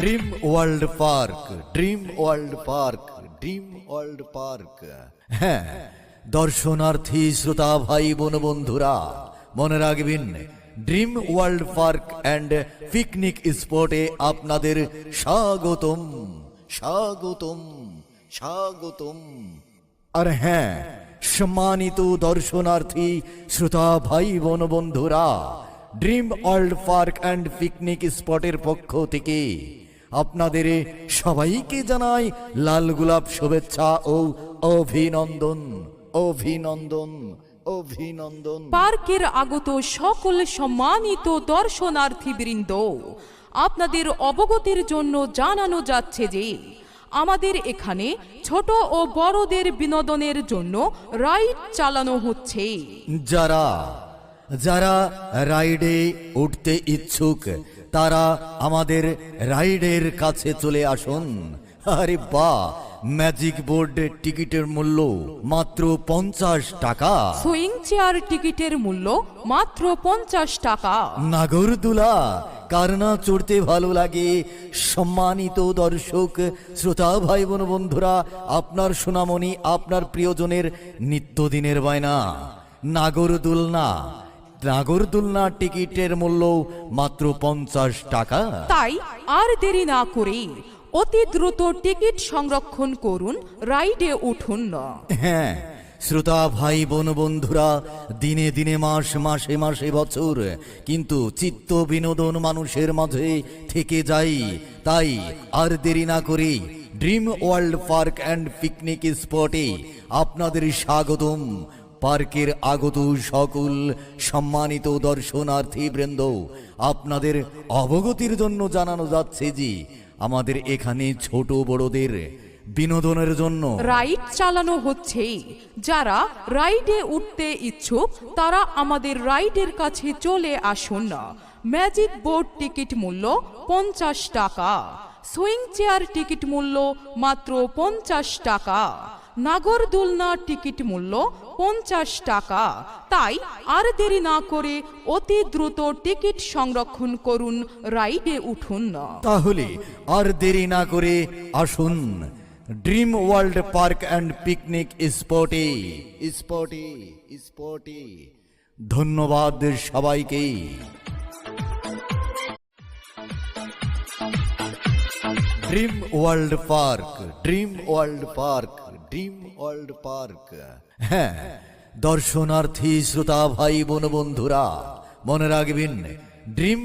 Dream world park, dream world park, dream world park. হ্যাঁ, দর্শনার্থী শ্রোতা ভাই বোন বন্ধুরা, মনে রাখবেন, dream world park and picnic স্পটে আপনাদের স্বাগতম, স্বাগতম, স্বাগতম। আর হ্যাঁ, সম্মানিত দর্শনার্থী শ্রোতা ভাই বোন বন্ধুরা, dream world park and picnic স্পটের পক্ষ থেকে আপনাদের সবাইকে জানাই লাল গোলাপ শুভেচ্ছা ও অভিনন্দন, অভিনন্দন, অভিনন্দন। পার্কের আগত সকল সম্মানিত দর্শনার্থীবৃন্দ, আপনাদের অবগতির জন্য জানানো যাচ্ছে যে আমাদের এখানে ছোট ও বড়দের বিনোদনের জন্য রাইড চালানো হচ্ছে। যারা রাইডে উঠতে ইচ্ছুক তারা আমাদের রাইডের কাছে চলে আসুন। আরে বাহ, ম্যাজিক বোর্ড টিকিটের মূল্য মাত্র 50 টাকা, সুইং চেয়ার টিকিটের মূল্য মাত্র 50 টাকা। নাগরদোলা কার না চড়তে ভালো লাগে। সম্মানিত দর্শক শ্রোতা ভাই বোন বন্ধুরা, আপনার সোনামণি, আপনার প্রিয়জনের নিত্যদিনের বায়না নাগরদোলনা টিকিটের মূল্য মাত্র 50 টাকা। তাই আর দেরি না করে অতি দ্রুত টিকিট সংরক্ষণ করুন, রাইডে উঠুন না। হ্যাঁ শ্রোতা ভাই বোন বন্ধুরা, দিনে দিনে মাসে মাসে বছর, কিন্তু চিত্ত বিনোদন মানুষের মাঝে থেকে যাই। তাই আর দেরি না করে dream world park and picnic স্পটে আপনাদের স্বাগতম। পার্কের আগত সকল সম্মানিত দর্শনার্থী বৃন্দ, আপনাদের অবগতির জন্য জানানো যাচ্ছে যে আমাদের এখানে ছোট বড়দের বিনোদনের জন্য রাইড চালানো হচ্ছে। যারা রাইডে উঠতে ইচ্ছুক তারা আমাদের রাইডের কাছে চলে আসুন না। ম্যাজিক বোর্ড টিকিট মূল্য 50 টাকা, সুইং চেয়ার টিকিট মূল্য মাত্র 50 টাকা, নাগরদোলনা টিকিট মূল্য 50 টাকা। তাই আর দেরি না করে অতি দ্রুত টিকিট সংরক্ষণ করুন, রাইডে উঠুন না। তাহলে আর দেরি না করে আসুন dream world park and picnic স্পটে, স্পটে, স্পটে। ধন্যবাদ সবাইকে। Dream world park, dream world park, dream world park. হ্যাঁ, দর্শনার্থী শ্রোতা ভাই বোন বন্ধুরা, মনে রাখবেন, ড্রিম